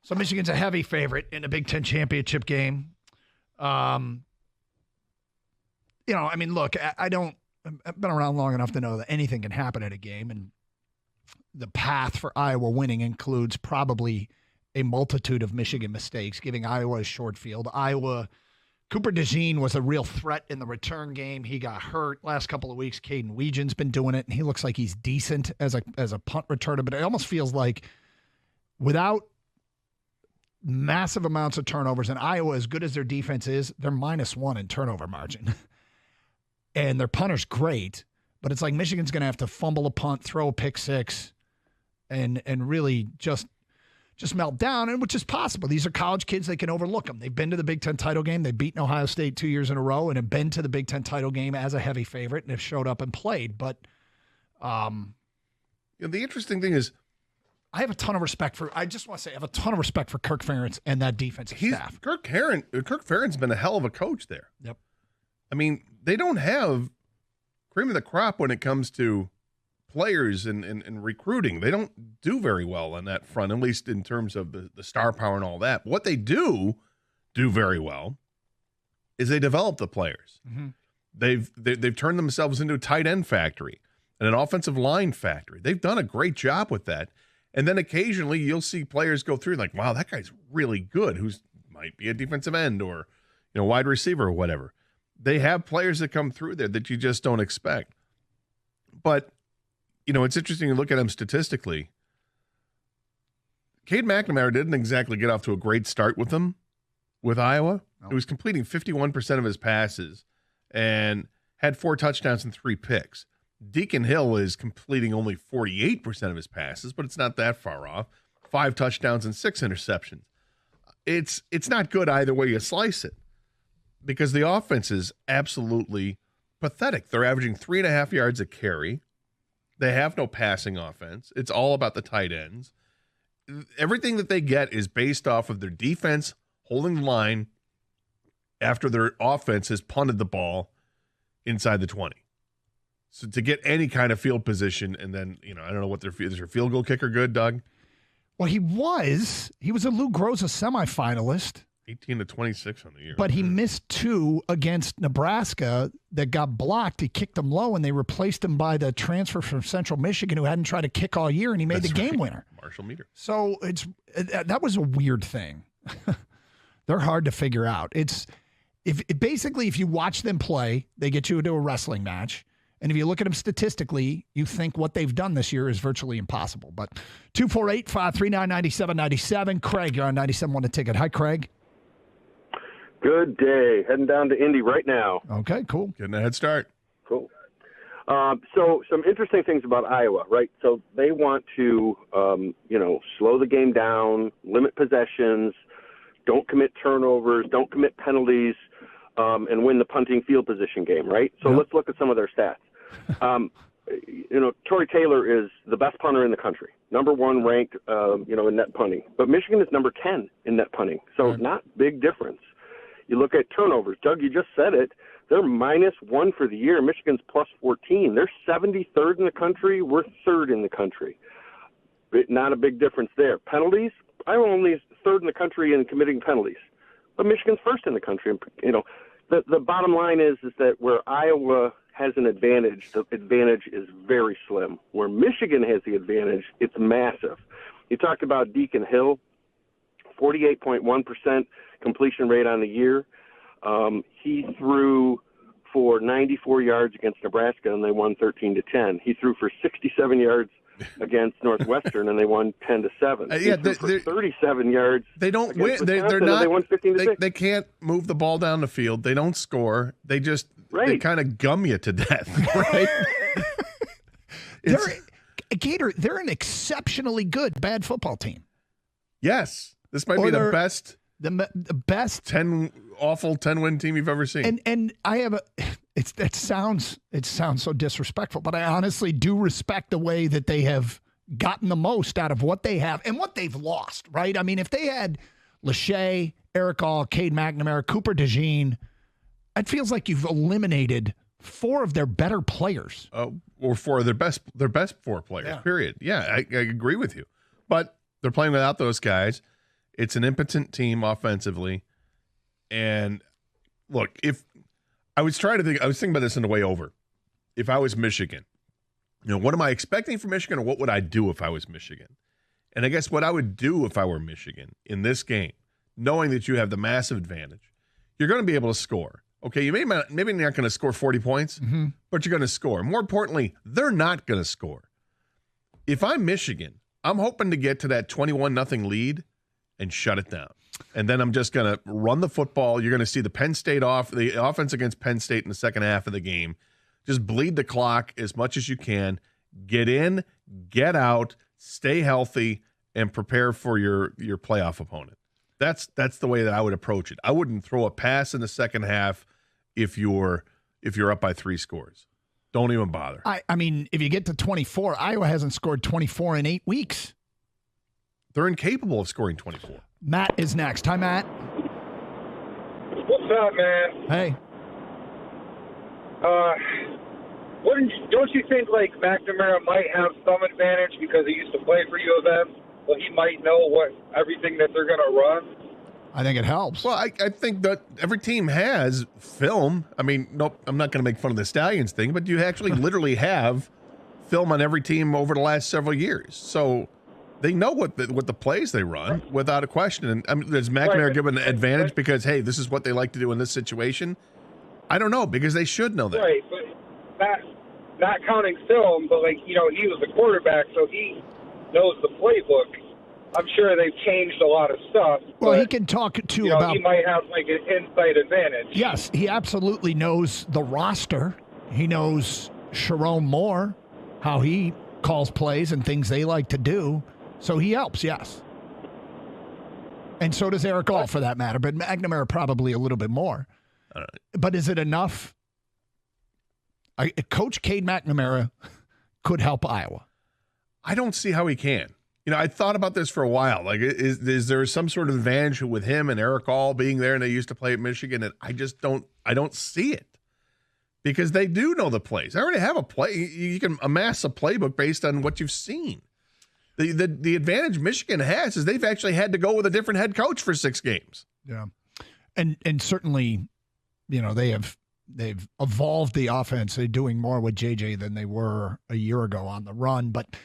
So Michigan's a heavy favorite in the Big Ten championship game. Look, I've been around long enough to know that anything can happen in a game, and the path for Iowa winning includes probably a multitude of Michigan mistakes, giving Iowa a short field. Cooper DeJean was a real threat in the return game. He got hurt last couple of weeks. Caden Weegen's been doing it, and he looks like he's decent as a punt returner, but it almost feels like without massive amounts of turnovers, and Iowa, as good as their defense is, they're -1 in turnover margin. And their punter's great, but it's like Michigan's going to have to fumble a punt, throw a pick six, and really just melt down, and which is possible. These are college kids. They can overlook them. They've been to the Big Ten title game. They've beaten Ohio State 2 years in a row and have been to the Big Ten title game as a heavy favorite and have showed up and played. But the interesting thing is, I have a ton of respect for Kirk Ferentz and that defensive staff. Kirk Ferentz been a hell of a coach there. Yep. I mean, they don't have cream of the crop when it comes to players and recruiting. They don't do very well on that front, at least in terms of the star power and all that. But what they do very well is they develop the players. Mm-hmm. They've turned themselves into a tight end factory and an offensive line factory. They've done a great job with that. And then occasionally you'll see players go through like, wow, that guy's really good, who's might be a defensive end or wide receiver or whatever. They have players that come through there that you just don't expect. But it's interesting to look at him statistically. Cade McNamara didn't exactly get off to a great start with Iowa. No. He was completing 51% of his passes and had 4 touchdowns and 3 picks. Deacon Hill is completing only 48% of his passes, but it's not that far off. 5 touchdowns and 6 interceptions. It's not good either way you slice it because the offense is absolutely pathetic. They're averaging 3.5 yards a carry. They have no passing offense. It's all about the tight ends. Everything that they get is based off of their defense holding the line after their offense has punted the ball inside the 20. So to get any kind of field position, and then, I don't know what is their field goal kicker good, Doug? Well, he was a Lou Groza semifinalist. 18-26 on the year. But he missed 2 against Nebraska that got blocked. He kicked them low, and they replaced him by the transfer from Central Michigan who hadn't tried to kick all year, and he made the game winner. Marshall Meter. So that was a weird thing. They're hard to figure out. If you watch them play, they get you into a wrestling match. And if you look at them statistically, you think what they've done this year is virtually impossible. But 248-539-9797. Craig, you're on 97.1 The Ticket. Hi, Craig. Good day. Heading down to Indy right now. Okay, cool. Getting a head start. Cool. So some interesting things about Iowa, right? So they want to, slow the game down, limit possessions, don't commit turnovers, don't commit penalties, and win the punting field position game, right? So Let's look at some of their stats. Torrey Taylor is the best punter in the country, number 1 ranked, in net punting. But Michigan is number 10 in net punting, so not big difference. You look at turnovers. Doug, you just said it. They're -1 for the year. Michigan's +14. They're 73rd in the country. We're 3rd in the country. Not a big difference there. Penalties, Iowa only is 3rd in the country in committing penalties. But Michigan's 1st in the country. The bottom line is that where Iowa has an advantage, the advantage is very slim. Where Michigan has the advantage, it's massive. You talked about Deacon Hill, 48.1% completion rate on the year. He threw for 94 yards against Nebraska, and they won 13-10. He threw for 67 yards against Northwestern, and they won 10-7. For 37 yards. They don't win. They're not. They won 15-6. They can't move the ball down the field. They don't score. They just they kind of gum you to death, right? They're an exceptionally good bad football team. Yes, this might be the best. The best 10-win team you've ever seen. And I have it sounds so disrespectful, but I honestly do respect the way that they have gotten the most out of what they have and what they've lost, right? I mean, if they had Lachey, Eric All, Cade McNamara, Cooper DeJean, it feels like you've eliminated 4 of their better players. Or 4 of their best 4 players, period. Yeah, I agree with you. But they're playing without those guys. It's an impotent team offensively. And look, if I was thinking about this on the way over. If I was Michigan, what am I expecting from Michigan, or what would I do if I was Michigan? And I guess what I would do if I were Michigan in this game, knowing that you have the massive advantage, you're going to be able to score. Okay, you maybe not going to score 40 points, but you're going to score. More importantly, they're not going to score. If I'm Michigan, I'm hoping to get to that 21-0 lead and shut it down. And then I'm just going to run the football. You're going to see the offense against Penn State in the second half of the game. Just bleed the clock as much as you can. Get in, get out, stay healthy, and prepare for your playoff opponent. That's the way that I would approach it. I wouldn't throw a pass in the second half if you're up by 3 scores. Don't even bother. I mean, if you get to 24, Iowa hasn't scored 24 in 8 weeks. They're incapable of scoring 24. Matt is next. Hi, Matt. What's up, man? Hey. Don't you think like McNamara might have some advantage because he used to play for U of M? Well, he might know everything that they're going to run. I think it helps. Well, I think that every team has film. I mean, nope, I'm not going to make fun of the Stallions thing, but you actually literally have film on every team over the last several years. So they know what the plays they run without a question. And I mean, does McNamara give an advantage because, hey, this is what they like to do in this situation? I don't know, because they should know that. Right, but not counting film, but he was the quarterback, so he knows the playbook. I'm sure they've changed a lot of stuff. Well, he can talk to about. He might have an inside advantage. Yes, he absolutely knows the roster. He knows Sharon Moore, how he calls plays and things they like to do. So he helps, yes. And so does Eric All, for that matter. But McNamara probably a little bit more. But is it enough? Coach Cade McNamara could help Iowa. I don't see how he can. I thought about this for a while. Like, is there some sort of advantage with him and Eric All being there, and they used to play at Michigan? And I don't see it, because they do know the plays. I already have a play. You can amass a playbook based on what you've seen. The advantage Michigan has is they've actually had to go with a different head coach for 6 games. Yeah, and certainly, they've evolved the offense. They're doing more with JJ than they were a year ago on the run, but